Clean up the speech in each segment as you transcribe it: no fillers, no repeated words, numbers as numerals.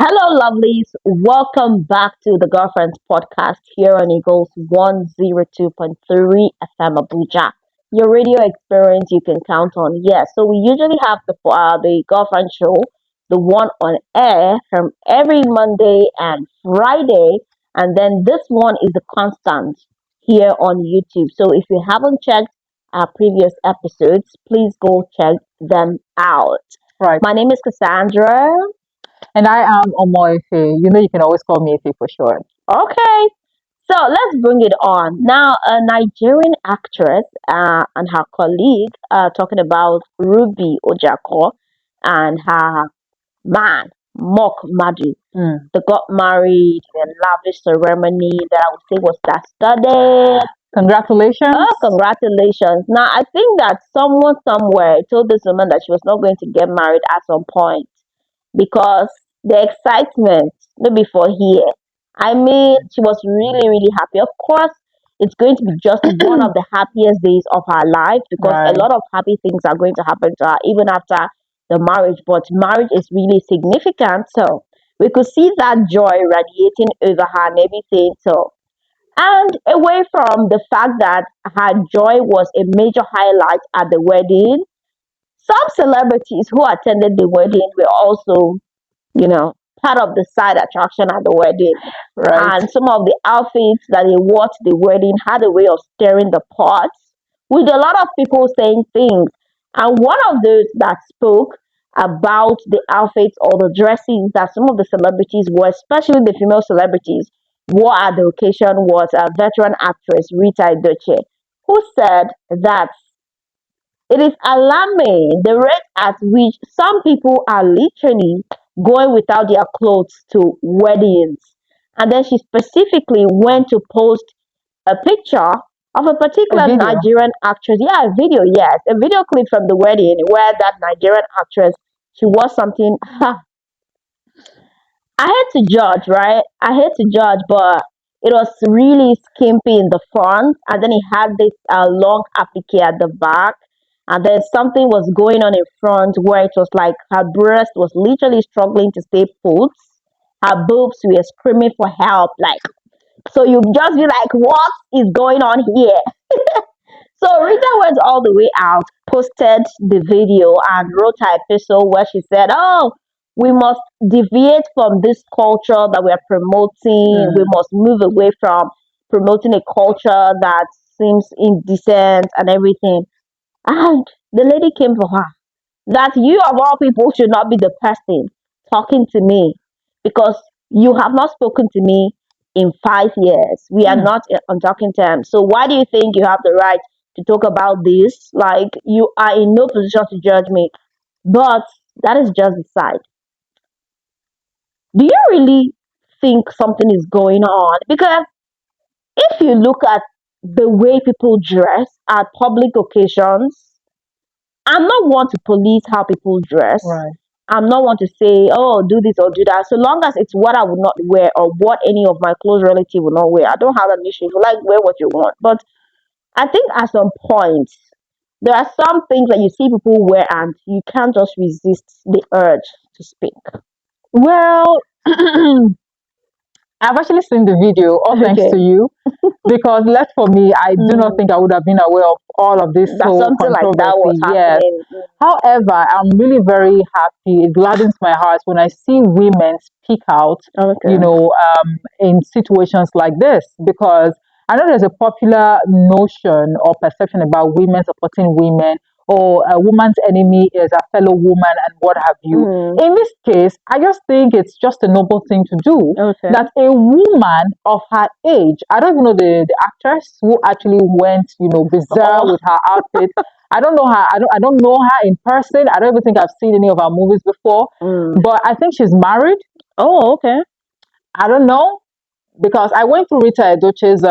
Hello, lovelies. Welcome back to the Girlfriends Podcast here on Eagles 102.3 FM Abuja. Your radio experience you can count on. Yes, so we usually have the Girlfriend Show, the one on air from every Monday and Friday, and then this one is the constant here on YouTube. So if you haven't checked our previous episodes, please go check them out. Right. My name is Cassandra. And I am Omoife. You know, you can always call me Ife for short. Okay, so let's bring it on. Now, a Nigerian actress and her colleague talking about Ruby Ojiakor and her man, Mok Madu. Mm. They got married in a lavish ceremony that I would say was that studied. Congratulations. Oh, congratulations. Now, I think that someone somewhere told this woman that she was not going to get married at some point because the excitement, maybe for here. I mean, she was really, really happy. Of course, it's going to be just one of the happiest days of her life because a Right. lot of happy things are going to happen to her even after the marriage. But marriage is really significant. So we could see that joy radiating over her and everything. So, and away from the fact that her joy was a major highlight at the wedding, some celebrities who attended the wedding were also, you know, part of the side attraction at the wedding. Right. And some of the outfits that they wore to the wedding had a way of stirring the pot, with a lot of people saying things. And one of those that spoke about the outfits or the dressings that some of the celebrities wore, especially the female celebrities, wore at the occasion was a veteran actress, Rita Edochie, who said that it is alarming the rate at which some people are literally going without their clothes to weddings. And then she specifically went to post a picture of a A particular video. Nigerian actress. Yeah, a video, yes. A video clip from the wedding where that Nigerian actress, she wore something. I hate to judge, right? I hate to judge, but it was really skimpy in the front, and then it had this long applique at the back, and then something was going on in front where it was like her breast was literally struggling to stay put. Her boobs were screaming for help, like so you just be like, what is going on here? So Rita went all the way out, posted the video, and wrote her epistle where she said, "Oh, we must deviate from this culture that we are promoting. We Mm. must move away from promoting a culture that seems indecent and everything." And the lady came for her. That you of all people should not be the person talking to me because you have not spoken to me in 5 years. We are Mm. not on talking terms. So why do you think you have the right to talk about this? Like you are in no position to judge me. But that is just the side. Do you really think something is going on? Because if you look at the way people dress at public occasions, I'm not one to police how people dress. Right. I'm not one to say, oh, do this or do that. So long as it's what I would not wear or what any of my close relative would not wear, I don't have an issue. If you like, wear what you want. But I think at some point, there are some things that you see people wear and you can't just resist the urge to speak. Well, I've actually seen the video, all thanks Okay. to you, because left for me, I do not Mm, think I would have been aware of all of this that whole something like that was controversy. Yes. happening. However, I'm really very happy. It gladdens my heart when I see women speak out, Okay. in situations like this, because I know there's a popular notion or perception about women supporting women, or a woman's enemy is a fellow woman, and what have you. Mm, In this case, I just think it's just a noble thing to do okay. that a woman of her age, I don't even know the actress who actually went, bizarre Oh, with her outfit. I don't know her. I don't know her in person. I don't even think I've seen any of her movies before. mm. But I think she's married. Oh, okay. I don't know because I went through Rita Edochie's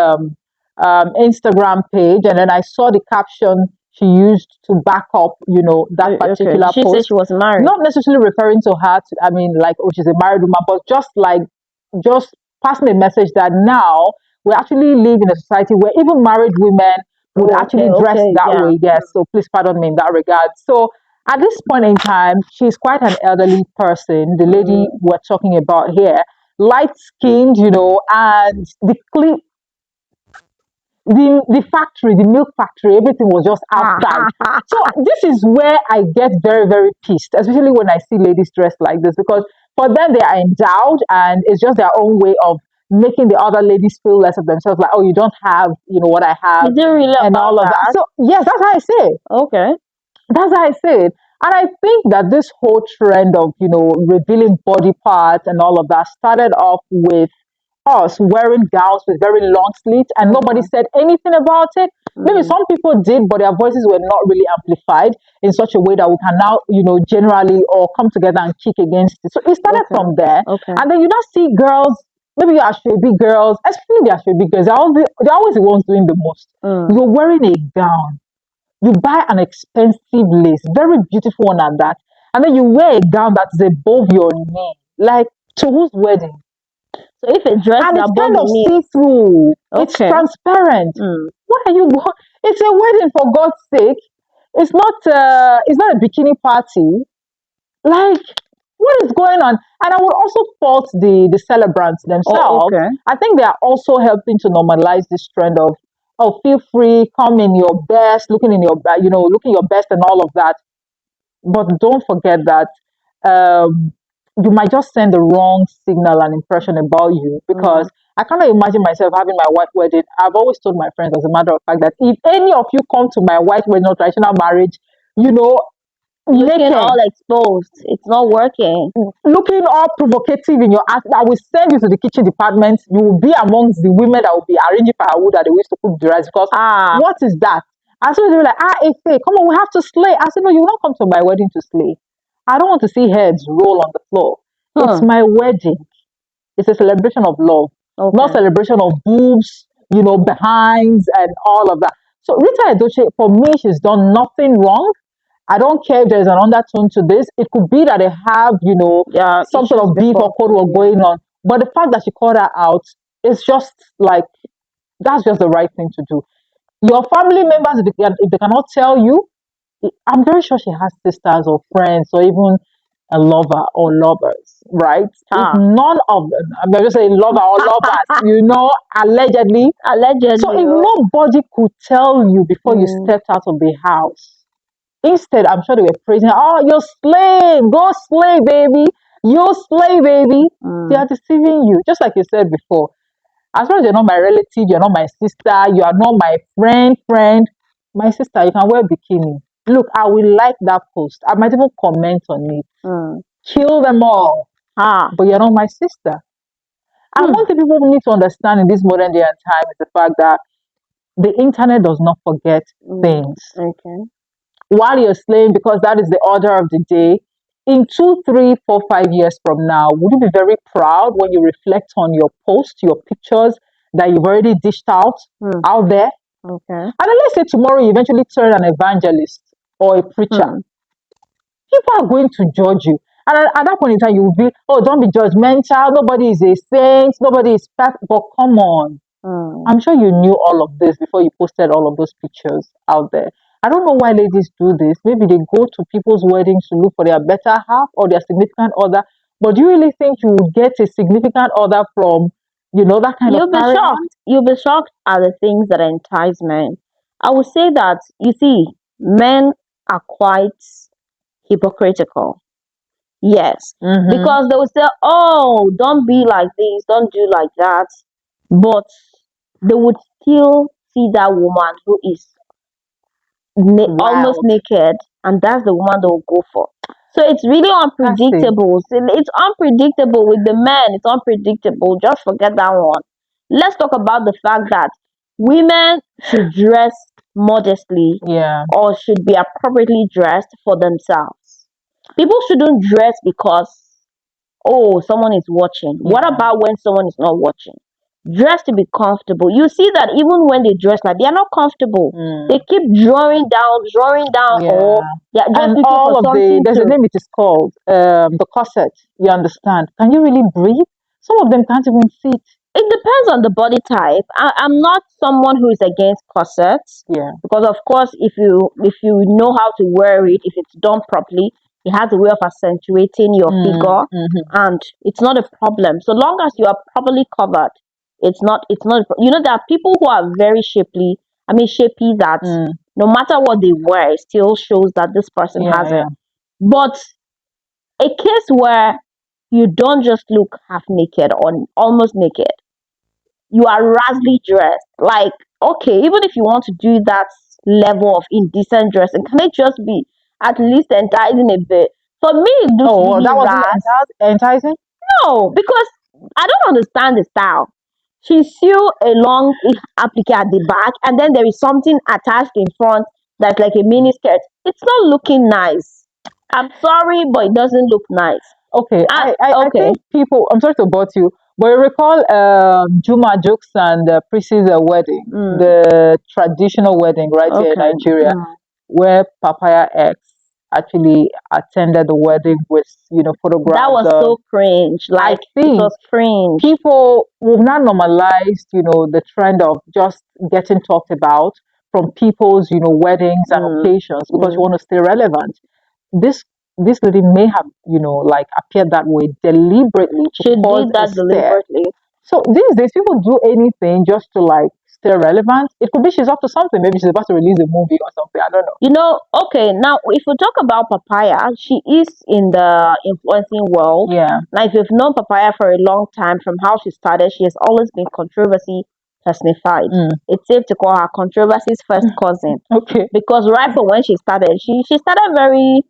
Instagram page, and then I saw the caption she used to back up, that Okay. Did particular she say post. she was married? Not necessarily referring to her. I mean, like, oh, she's a married woman, but just passing a message that now we actually live in a society where even married women would Oh, okay. actually dress Okay. that Yeah. way. Yes. So please pardon me in that regard. So At this point in time, she's quite an elderly person. The lady we're talking about here, light skinned, and the factory, the milk factory, everything was just outside. So this is where I get very, very pissed, especially when I see ladies dressed like this, because for them they are endowed and it's just their own way of making the other ladies feel less of themselves, like, oh, you don't have, what I have, Is it really and about all of that. that? So yes, that's how I say it. Okay. That's how I say it. And I think that this whole trend of, revealing body parts and all of that started off with us wearing gowns with very long sleeves and nobody said anything about it. Maybe some people did, but their voices were not really amplified in such a way that we can now, generally all come together and kick against it. So it started from there. Okay. And then you now see girls, maybe you are big girls, especially the big girls, they're always the ones doing the most. You're wearing a gown. You buy an expensive lace, very beautiful one at that, and then you wear a gown that's above your knee. Like, to whose wedding? So if a dress And is it's above kind the of knee, see-through. It's okay. transparent. What are you going? It's a wedding, for God's sake. It's not a bikini party. Like, what is going on? And I would also fault the celebrants themselves. Okay. I think they are also helping to normalize this trend of, oh, feel free, come in your best, looking your best and all of that. But don't forget that you might just send the wrong signal and impression about you, because I cannot imagine myself having my white wedding. I've always told my friends, as a matter of fact, that if any of you come to my white wedding or traditional marriage, Looking naked, all exposed, it's not working. looking all provocative in your act, I will send you to the kitchen department. You will be amongst the women that will be arranging firewood that they wish to cook the rice. Because what is that? And so they were like, Ife, come on, we have to slay. I said, no, you will not come to my wedding to slay. I don't want to see heads roll on the floor. It's my wedding. It's a celebration of love, not celebration of boobs, behinds and all of that. So Rita Edochie, for me, she's done nothing wrong. I don't care if there's an undertone to this. It could be that they have, some sort of beef or quarrel going on. But the fact that she called her out is just like, that's just the right thing to do. Your family members, if they cannot tell you, I'm very sure she has sisters or friends or even a lover or lovers, right? If none of them, I'm just saying lover or lovers, allegedly. So if nobody could tell you before you stepped out of the house, instead, I'm sure they were praising, oh, you're slay, go slay, baby. You slay, baby. They are deceiving you. Just like you said before. As far as you're not my relative, you're not my sister, you are not my friend. My sister, you can wear bikini. Look, I will like that post. I might even comment on it. Kill them all. But you're not my sister. And one thing people need to understand in this modern day and time is the fact that the internet does not forget things. Okay. While you're slaying, because that is the order of the day, in 2, 3, 4, 5 years from now, would you be very proud when you reflect on your posts, your pictures that you've already dished out there? Okay. And then let's say tomorrow you eventually turn an evangelist or a preacher. People are going to judge you. And at that point in time, you will be, oh, don't be judgmental. Nobody is a saint. Nobody is perfect. But come on. I'm sure you knew all of this before you posted all of those pictures out there. I don't know why ladies do this. Maybe they go to people's weddings to look for their better half or their significant other. But do you really think you would get a significant other from, that kind You'll of be carry on? shocked. You'll be shocked at the things that entice men. I would say that, you see, men are quite hypocritical. Yes. Because they will say, oh, don't be like this, don't do like that. But they would still see that woman who is almost Wild. naked, and that's the woman they'll go for. So it's really unpredictable. So it's unpredictable with the men. It's unpredictable. Just forget that one. Let's talk about the fact that women should dress modestly Yeah. or should be appropriately dressed for themselves. People shouldn't dress because, oh, someone is watching. What about when someone is not watching? Dress to be comfortable. You see that even when they dress like, they are not comfortable. They keep drawing down, or they're just And looking all for of something there's a to. name it is called, the corset. You understand? Can you really breathe? Some of them can't even sit. It depends on the body type. I'm not someone who is against corsets Yeah. because, of course, if you know how to wear it, if it's done properly, it has a way of accentuating your figure, Mm-hmm. and it's not a problem so long as you are properly covered. It's not. There are people who are very shapely. I mean, shapy that Mm. no matter what they wear, it still shows that this person Yeah, has it. yeah. But a case where you don't just look half naked or almost naked, you are razzly dressed. Like, okay, even if you want to do that level of indecent dressing, can it just be at least enticing a bit? For me, it looks Oh, really that wasn't ras. enticing? No, because I don't understand the style. She sew a long applique at the back, and then there is something attached in front that's like a mini skirt. It's not looking nice. I'm sorry, but it doesn't look nice. Okay, I Okay. think people, I'm sorry to bother you, but you recall Juma Jokes and Prissy's wedding, Mm, the traditional wedding right here in okay. Nigeria, Mm. where Papaya X actually attended the wedding with, That photographs. was so cringe. I Like, it think was cringe. people will not normalize, the trend of just getting talked about from people's, weddings and Mm, occasions because you mm. want to stay relevant. This this lady may have, like appeared that way deliberately to She cause did a that stare. deliberately. So these days, people do anything just to like stay relevant. It could be she's up to something. Maybe she's about to release a movie or something. I don't know. Okay, now if we talk about Papaya, she is in the influencing world. Yeah. Now, if you've known Papaya for a long time, from how she started, she has always been controversy personified. Mm. It's safe to call her controversy's first cousin Okay. because right from when she started, she started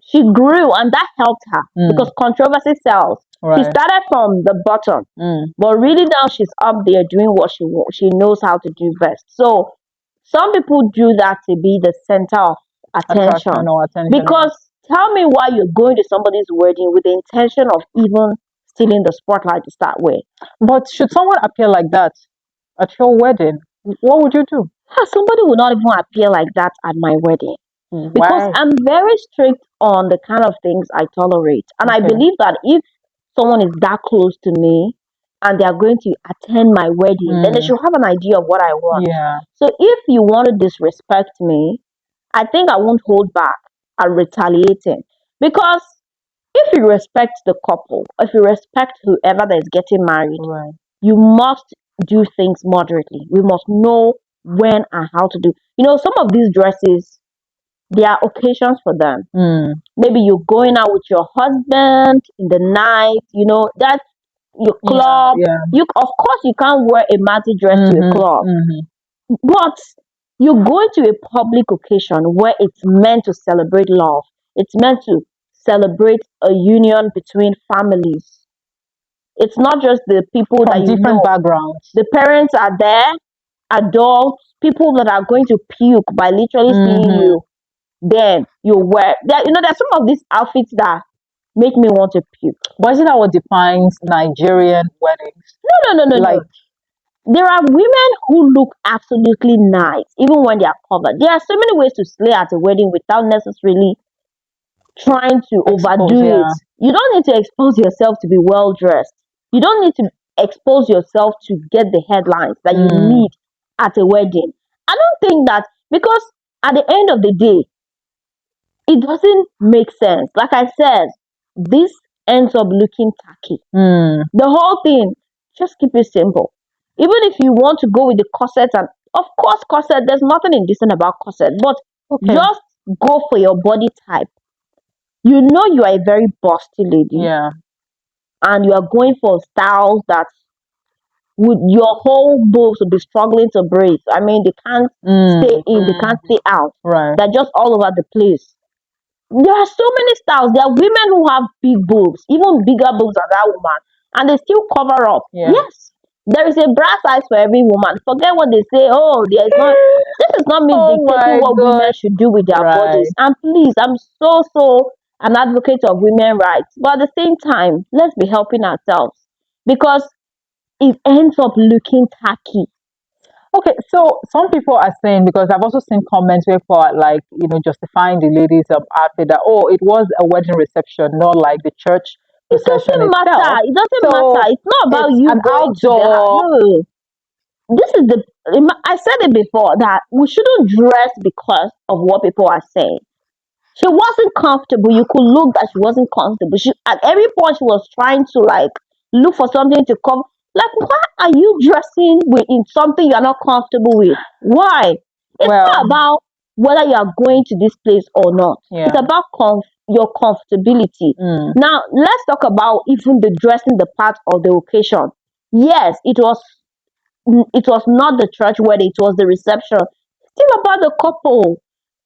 she grew, and that helped her Mm. because controversy sells. She Right. started from the bottom, Mm. but really now she's up there doing what she knows how to do best. So some people do that to be the center of attention. Attraction or attention. Yeah. Because tell me why you're going to somebody's wedding with the intention of even stealing the spotlight to start with. But should someone appear like that at your wedding, what would you do? Somebody will not even appear like that at my wedding because Why? I'm very strict on the kind of things I tolerate. And I Okay. believe that if someone is that close to me and they are going to attend my wedding, then they Mm. should have an idea of what I want. Yeah. So if you want to disrespect me, I think I won't hold back at retaliating. Because if you respect the couple, if you respect whoever that is getting married, Right. you must do things moderately. We must know when and how to do. Some of these dresses, there are occasions for them. Mm. Maybe you're going out with your husband in the night, that's your Yeah. club. Yeah. You of course you can't wear a maxi dress to a Mm-hmm. club, Mm-hmm. but you're going to a public occasion where it's meant to celebrate love. It's meant to celebrate a union between families. It's not just the people that From you different know. backgrounds. The parents are there, adults, people that are going to puke by literally seeing Mm-hmm. you. Then you wear there's some of these outfits that make me want to puke. But isn't that what defines Nigerian weddings? No, no, no, no, no. Like, There are women who look absolutely nice, even when they are covered. There are so many ways to slay at a wedding without necessarily trying to expose, overdo it. yeah. You don't need to expose yourself to be well dressed. You don't need to expose yourself to get the headlines that you Mm. need at a wedding. I don't think that because at the end of the day, it doesn't make sense. Like I said, this ends up looking tacky. Mm. The whole thing, just keep it simple. Even if you want to go with the corset, and of course, corset, there's nothing indecent about corset, but Okay. just go for your body type. You are a very busty lady, Yeah. and you are going for styles that would your whole boobs will be struggling to breathe. I mean, they can't stay Mm. in, they Mm. can't stay out. Right. They're just all over the place. There are so many styles. There are women who have big boobs, even bigger boobs than that woman, and they still cover up. Yeah. Yes, there is a bra size for every woman. Forget what they say. Oh, there is not. This is not me Oh dictating my what women God. should do with their Right. bodies. And please, I'm so an advocate of women rights, but at the same time, let's be helping ourselves because it ends up looking tacky. Okay, so some people are saying, because I've also seen comments where for like, justifying the ladies' outfit that, oh, it was a wedding reception, not like the church It possession doesn't matter. itself. It doesn't So matter. It's not about it's you an going to the house. outdoor. No. This is the I said it before that we shouldn't dress because of what people are saying. She wasn't comfortable. You could look that she wasn't comfortable. She at every point she was trying to like look for something to come. Like, why are you dressing with in something you're not comfortable with? Why? It's not Well, about whether you are going to this place or not. It's yeah. about your comfortability. Mm. Now let's talk about even the dressing the part of the occasion. Yes, it was not the church wedding, it was the reception. Still about the couple.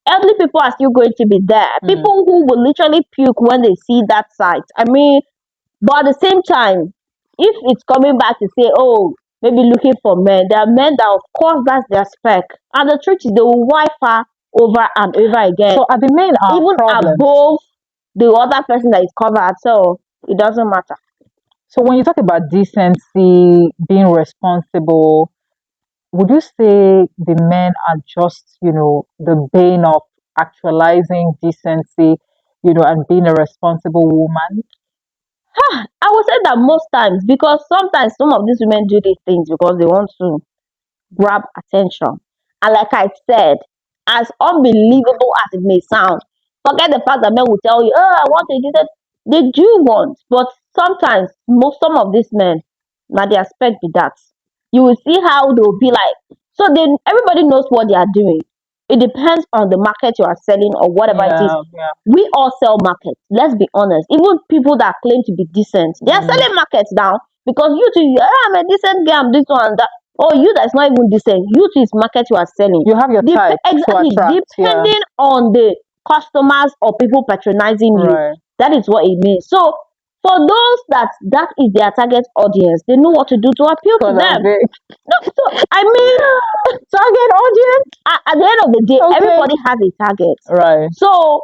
Elderly people are still going to be there. Mm. People who will literally puke when they see that sight. I mean, but at the same time, if it's coming back to say, oh, maybe looking for men, there are men that, of course, that's their spec. And the truth is, they will wife her over and over again, So are the men our even problems? above the other person that is covered. So it doesn't matter. So when you talk about decency, being responsible, would you say the men are just, the bane of actualizing decency, and being a responsible woman? I would say that most times, because sometimes some of these women do these things because they want to grab attention. And like I said, as unbelievable as it may sound, forget the fact that men will tell you, oh, I want to do that. They do want, but sometimes some of these men, now they expect be that. You will see how they'll be like. So then everybody knows what they are doing. It depends on the market you are selling or whatever it is. Yeah, yeah. We all sell markets. Let's be honest. Even people that claim to be decent, they are Mm. selling markets now because you too, I'm a decent girl, I'm this one and that. Oh, you that's not even decent. You too is market you are selling. You have your type to Exactly. attract, yeah. Depending on the customers or people patronizing you, Right. that is what it means. So for those that is their target audience, they know what to do to appeal to Because I'm them. big. No, so I mean, Target audience? at the end of the day, Okay. everybody has a target. Right. So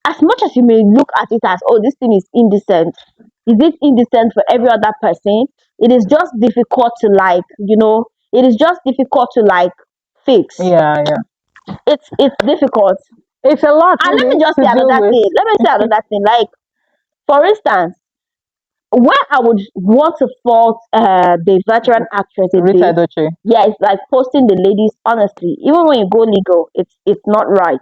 as much as you may look at it as, oh, this thing is indecent, is it indecent for every other person? It is just difficult to like, it is just difficult to like fix. Yeah, yeah. It's difficult. It's a lot And let really me just to say deal another with. thing. Let me say another thing. Like, for instance, where I would want to fault the veteran actress in Rita this, Edochie. yeah, it's like posting the ladies honestly. Even when you go legal, it's not right.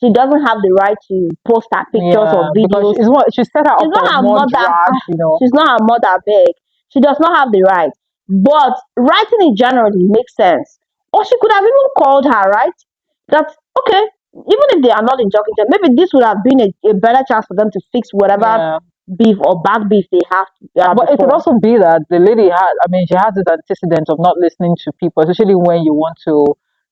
She doesn't have the right to post her pictures or Yeah, because videos. she set her up She's for not her more mother. drag. She's not her mother, beg. She does not have the right. But writing it generally makes sense. Or she could have even called her, right? That's okay. Even if they are not in jogging, maybe this would have been a better chance for them to fix whatever Yeah. beef or back beef they have But it could before. also be that the lady she has this antecedent of not listening to people, especially when you want to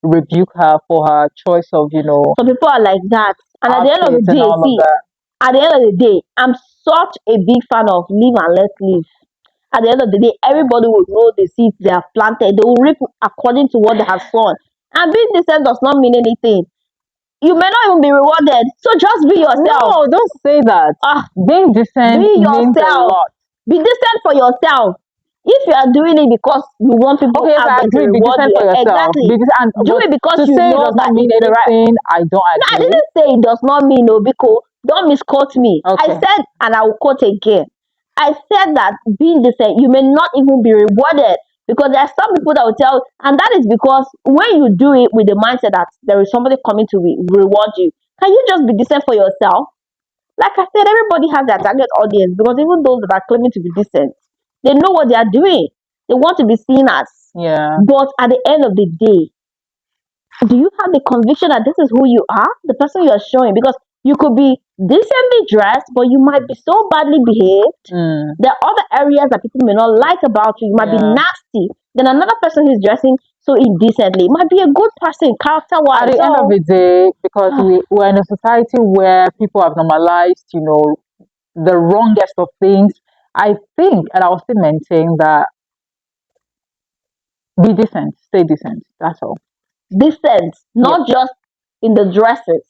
rebuke her for her choice of, So people are like that. And at the end of the outfits and day, all of see, that. at the end of the day, I'm such a big fan of live and let live. At the end of the day, everybody will know the seeds they have planted. They will reap according to what they have sown. And being decent does not mean anything. You may not even be rewarded. So just be yourself. No, don't say that. Ah, Being decent be means a yourself. lot. Be decent for yourself. If you are doing it because you want people Okay, yes, out I there to agree. Be reward decent you, for yourself. exactly. Be decent, Do but it because to you say it know does not that mean it's the right. anything, I don't No, I agree. didn't say it does not mean Obiko. Don't misquote me. I Okay. said, and I will quote again. I said that being decent, you may not even be rewarded because there are some people that will tell, and that is because when you do it with the mindset that there is somebody coming to reward you, can you just be decent for yourself? Like I said, everybody has their target audience because even those that are claiming to be decent, they know what they are doing. They want to be seen as. Yeah. But at the end of the day, do you have the conviction that this is who you are, the person you are showing? Because you could be decently dressed, but you might be so badly behaved. Mm, There are other areas that people may not like about you. You might be yeah. nasty. Then another person who's dressing so indecently might be a good person character At wise. the end of So the day, because we're in a society where people have normalized, the wrongest of things, I think, and I'll still maintain that be decent, stay decent. That's all. decent, Yep. not just in the dresses,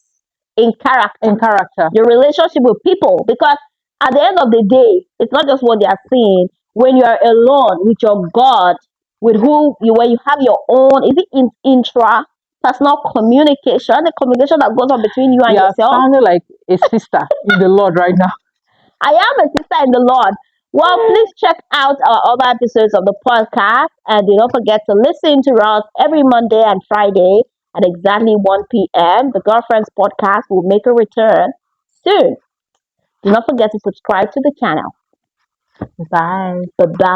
in character, In character. your relationship with people. Because at the end of the day, it's not just what they are seeing. When you are alone with your God, with who you, when you have your own, is it intra personal communication, the communication that goes on between you and You're yourself? sounding like a sister in the Lord right now. I am a sister in the Lord. Well, please check out our other episodes of the podcast and do not forget to listen to us every Monday and Friday at exactly 1 p.m. The Girlfriends podcast will make a return soon. Do not forget to subscribe to the channel. Bye. Bye bye.